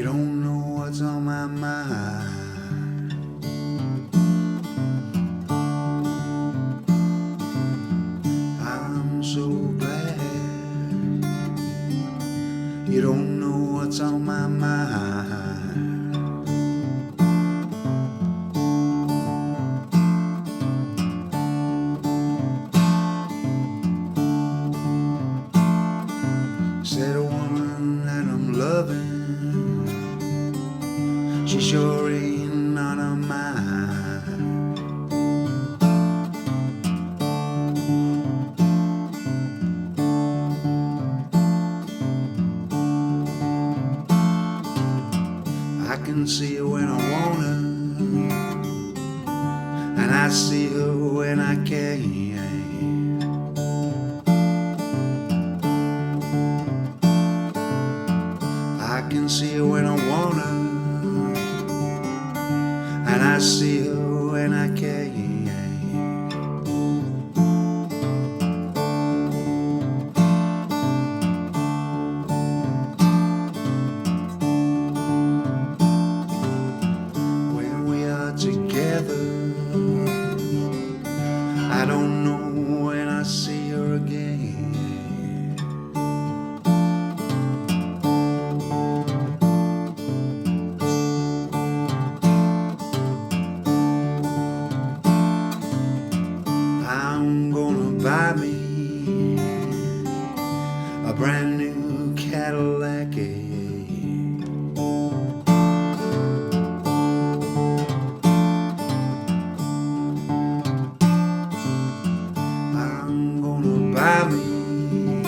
You don't know what's on my mind. I'm so glad you don't know what's on my mind. Said a woman that I'm loving, she sure ain't none of mine. I can see her when I want her, and I see her when I can. I can see her when I want her, and I see her when I can. When we are together, I don't know when I see her again. I'm gonna buy me a brand new Cadillac. I'm gonna buy me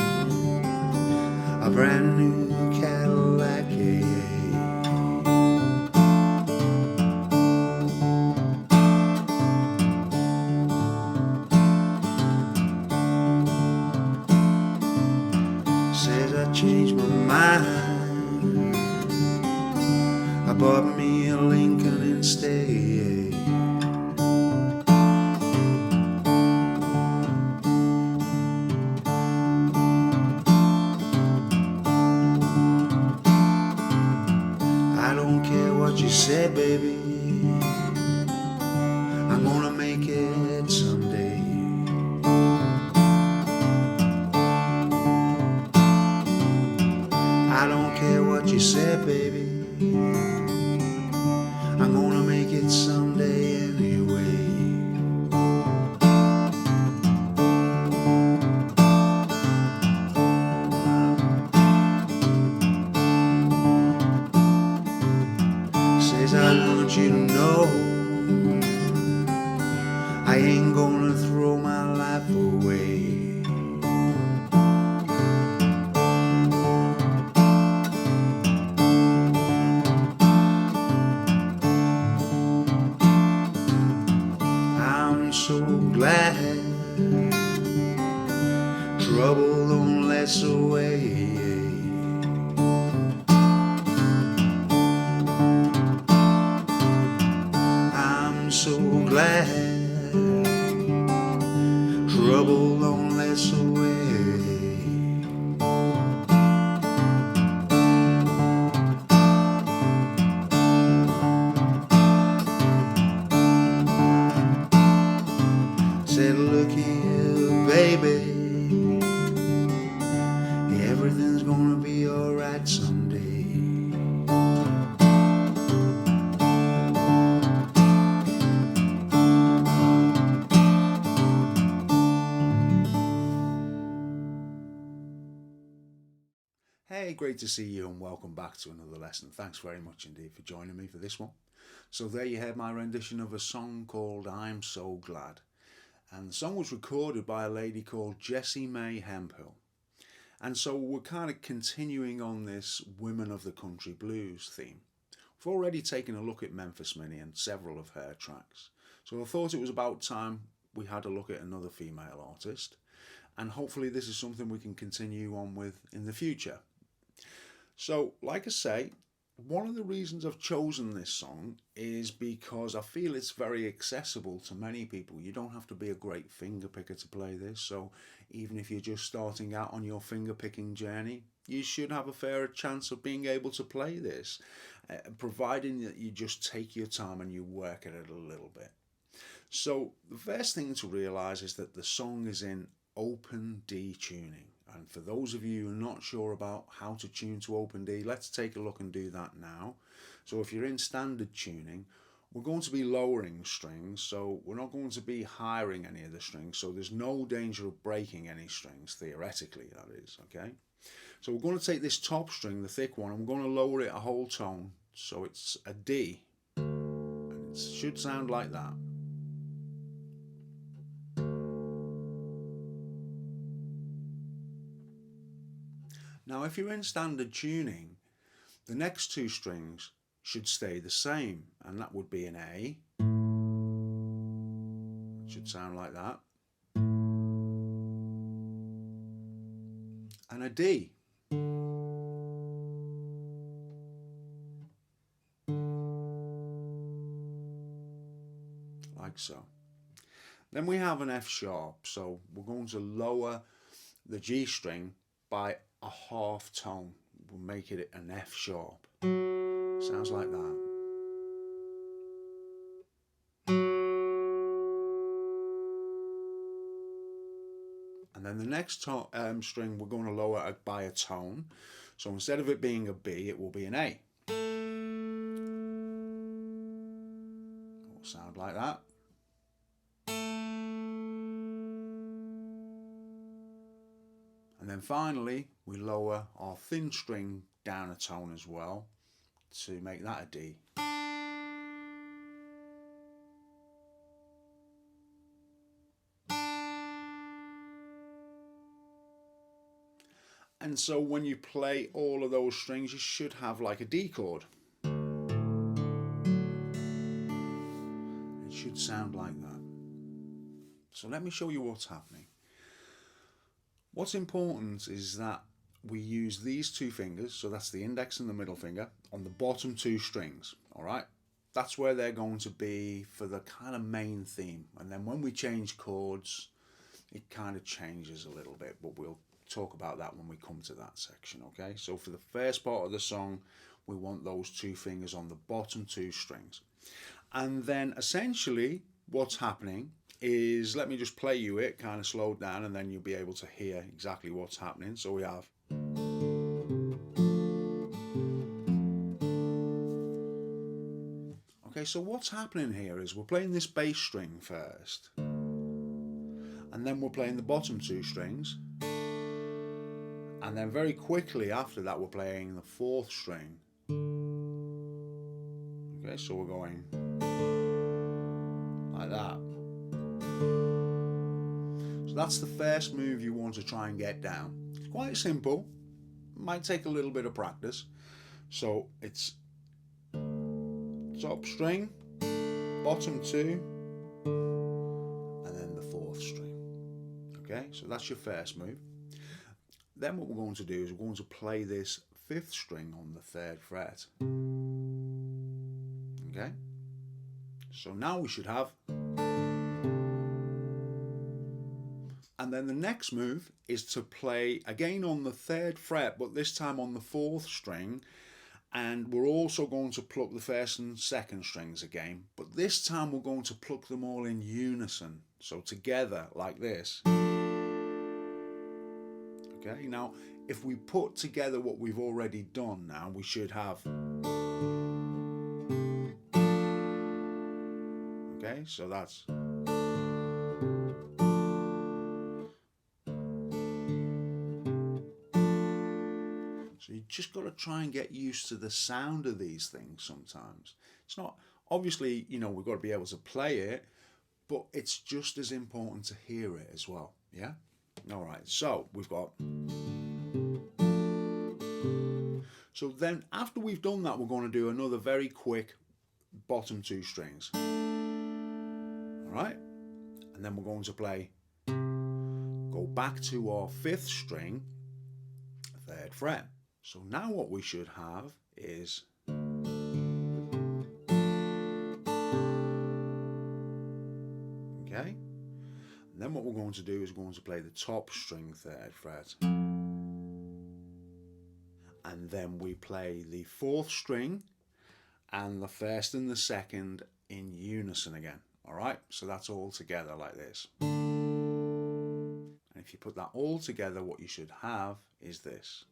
a brand new Cadillac. Says I changed my mind, I bought me a Lincoln instead. I don't care what you say, baby, I'm gonna make it someday. I don't care what you say, baby, I'm gonna make it someday anyway. Says I want you to know I ain't gonna throw my life away. I'm so glad trouble don't last away. I'm so glad trouble don't last away. Said, look here, baby, everything's gonna be alright someday. Hey, great to see you and welcome back to another lesson. Thanks very much indeed for joining me for this one. So there you have my rendition of a song called I'm So Glad. And the song was recorded by a lady called Jessie Hemphill. And so we're kind of continuing on this Women of the Country Blues theme. We've already taken a look at Memphis Minnie and several of her tracks. So I thought it was about time we had a look at another female artist. And hopefully this is something we can continue on with in the future. So, like I say, one of the reasons I've chosen this song is because I feel it's very accessible to many people. You don't have to be a great finger picker to play this, so even if you're just starting out on your finger picking journey, you should have a fair chance of being able to play this, providing that you just take your time and you work at it a little bit. So the first thing to realise is that the song is in open D tuning. And for those of you who are not sure about how to tune to open D, let's take a look and do that now. So if you're in standard tuning, we're going to be lowering strings, so we're not going to be hiring any of the strings, so there's no danger of breaking any strings, theoretically that is, okay? So we're going to take this top string, the thick one, and we're going to lower it a whole tone, so it's a D, and it should sound like that. Now if you're in standard tuning, the next two strings should stay the same, and that would be an A. It should sound like that. And a D. Like so. Then we have an F sharp, so we're going to lower the G string by a half tone. We'll make it an F sharp. Sounds like that. And then the next string we're going to lower it by a tone. So instead of it being a B, it will be an A. It will sound like that. And then finally, we lower our thin string down a tone as well to make that a D. And so when you play all of those strings, you should have like a D chord. It should sound like that. So let me show you what's happening. What's important is that we use these two fingers, so that's the index and the middle finger, on the bottom two strings, all right? That's where they're going to be for the kind of main theme. And then when we change chords, it kind of changes a little bit, but we'll talk about that when we come to that section, okay? So for the first part of the song, we want those two fingers on the bottom two strings. And then essentially what's happening is, let me just play you it kind of slowed down, and then you'll be able to hear exactly what's happening. So we have okay, so what's happening here is we're playing this bass string first, and then we're playing the bottom two strings, and then very quickly after that we're playing the fourth string. Okay, so we're going like that. So that's the first move you want to try and get down. It's quite simple, might take a little bit of practice. So it's top string, bottom two, and then the fourth string. Okay, so that's your first move. Then what we're going to do is we're going to play this fifth string on the third fret. Okay, so now we should have, and then the next move is to play again on the third fret, but this time on the fourth string, and we're also going to pluck the first and second strings again, but this time we're going to pluck them all in unison, so together like this. Okay, now if we put together what we've already done now, we should have, okay, so that's, so you just got to try and get used to the sound of these things sometimes. It's not, obviously, you know, we've got to be able to play it, but it's just as important to hear it as well, yeah? All right, so we've got, so then after we've done that, we're going to do another very quick bottom two strings. All right, and then we're going to play, go back to our fifth string, third fret. So now what we should have is then what we're going to do is we're going to play the top string 3rd fret, and then we play the 4th string and the 1st and the 2nd in unison again. Alright, so that's all together like this. And if you put that all together, what you should have is this.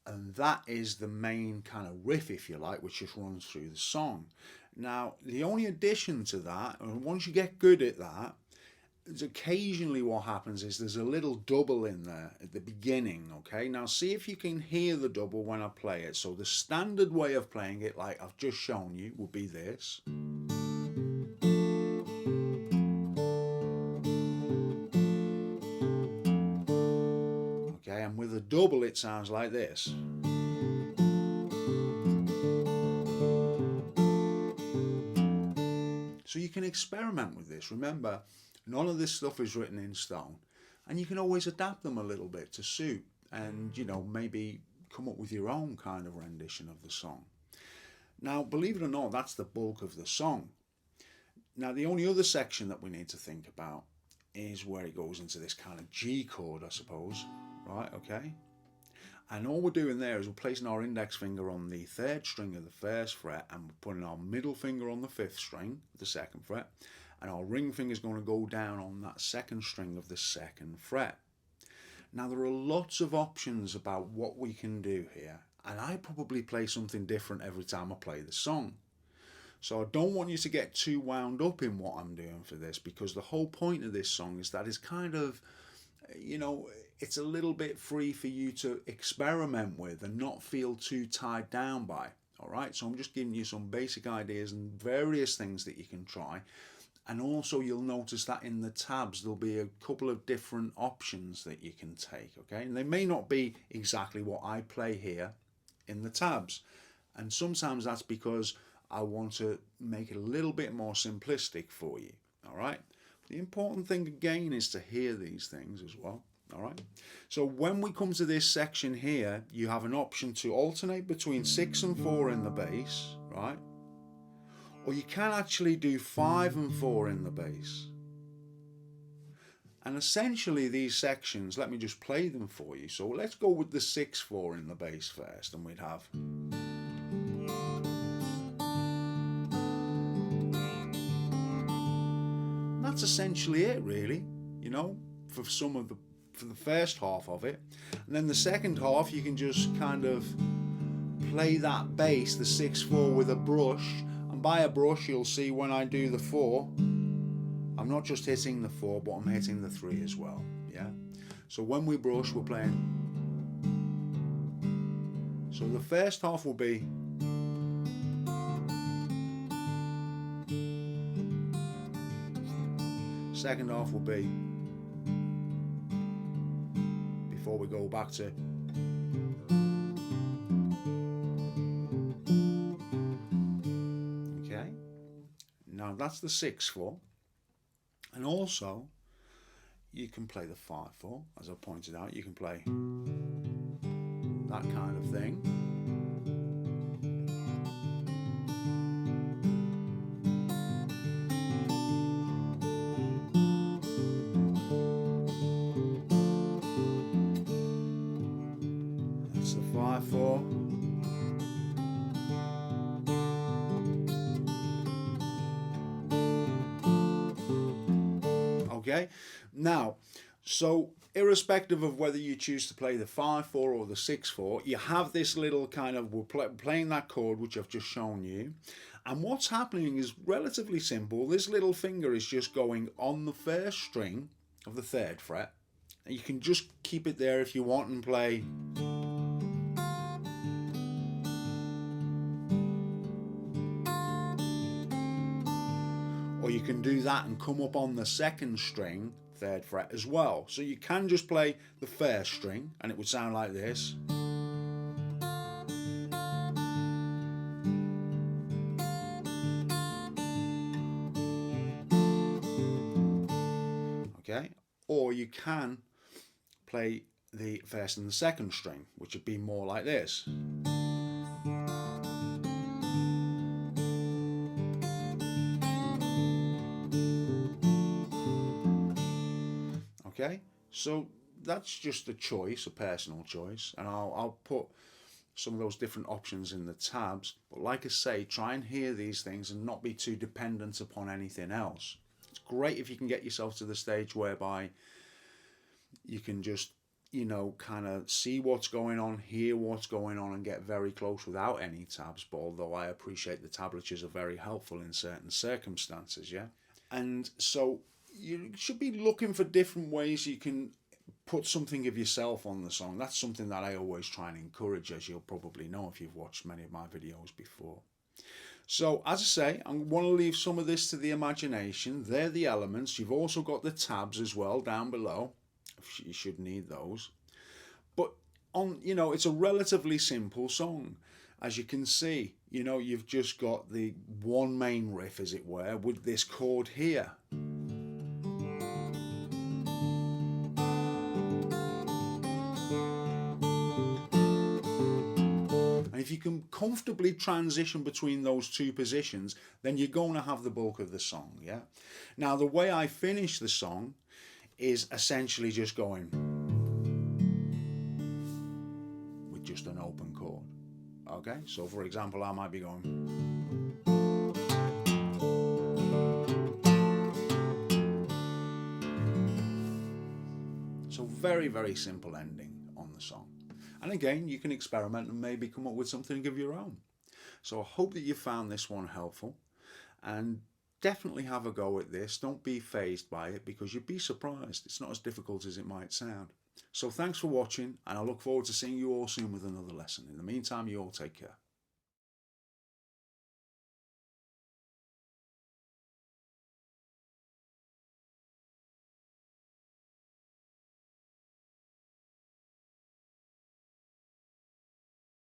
And that is the main kind of riff, if you like, which just runs through the song. Now, the only addition to that, and once you get good at that, is occasionally what happens is there's a little double in there at the beginning, okay? Now see if you can hear the double when I play it. So the standard way of playing it, like I've just shown you, would be this. Okay, and with a double it sounds like this. So you can experiment with this. Remember, none of this stuff is written in stone, and you can always adapt them a little bit to suit, and you know, maybe come up with your own kind of rendition of the song. Now, believe it or not, that's the bulk of the song. Now, the only other section that we need to think about is where it goes into this kind of G chord, I suppose. Right, okay? And all we're doing there is we're placing our index finger on the 3rd string of the 1st fret, and we're putting our middle finger on the 5th string, the 2nd fret, and our ring finger is going to go down on that 2nd string of the 2nd fret. Now there are lots of options about what we can do here, and I probably play something different every time I play the song. So I don't want you to get too wound up in what I'm doing for this, because the whole point of this song is that it's kind of, you know, it's a little bit free for you to experiment with and not feel too tied down by. Alright, so I'm just giving you some basic ideas and various things that you can try. And also you'll notice that in the tabs there'll be a couple of different options that you can take, okay? And they may not be exactly what I play here in the tabs. And sometimes that's because I want to make it a little bit more simplistic for you, alright? The important thing again is to hear these things as well. Alright, so when we come to this section here, you have an option to alternate between 6 and 4 in the bass, right? Or you can actually do 5 and 4 in the bass. And essentially these sections, let me just play them for you. So let's go with the 6/4 in the bass first, and we'd have. That's essentially it, really, you know, for the first half of it. And then the second half you can just kind of play that bass, the 6/4, with a brush, and by a brush you'll see when I do the 4, I'm not just hitting the 4 but I'm hitting the 3 as well. Yeah, so when we brush we're playing. So the first half will be second half will be, before we go back to, okay, now that's the 6/4, and also you can play the 5/4, as I pointed out. You can play that kind of thing. That's the 5/4. Okay, now, so irrespective of whether you choose to play the 5/4 or the 6/4, you have this little kind of, we're playing that chord which I've just shown you, and what's happening is relatively simple. This little finger is just going on the first string of the 3rd fret, and you can just keep it there if you want and play. Or you can do that and come up on the 2nd string, 3rd fret as well. So you can just play the 1st string and it would sound like this. Okay, or you can play the 1st and the 2nd string, which would be more like this. Okay, so that's just a choice, a personal choice, and I'll put some of those different options in the tabs. But like I say, try and hear these things and not be too dependent upon anything else. It's great if you can get yourself to the stage whereby you can just, kind of see what's going on, hear what's going on, and get very close without any tabs. But although I appreciate the tablatures are very helpful in certain circumstances, yeah. And so you should be looking for different ways you can put something of yourself on the song. That's something that I always try and encourage, as you'll probably know if you've watched many of my videos before. So, as I say, I want to leave some of this to the imagination. They're the elements. You've also got the tabs as well down below. You should need those. But it's a relatively simple song. As you can see, you've just got the one main riff, as it were, with this chord here. And if you can comfortably transition between those two positions, then you're going to have the bulk of the song, yeah? Now, the way I finish the song is essentially just going with just an open chord, okay? So, for example, I might be going. So, very, very simple ending on the song. And again, you can experiment and maybe come up with something of your own. So I hope that you found this one helpful, and definitely have a go at this. Don't be fazed by it, because you'd be surprised. It's not as difficult as it might sound. So thanks for watching, and I look forward to seeing you all soon with another lesson. In the meantime, you all take care.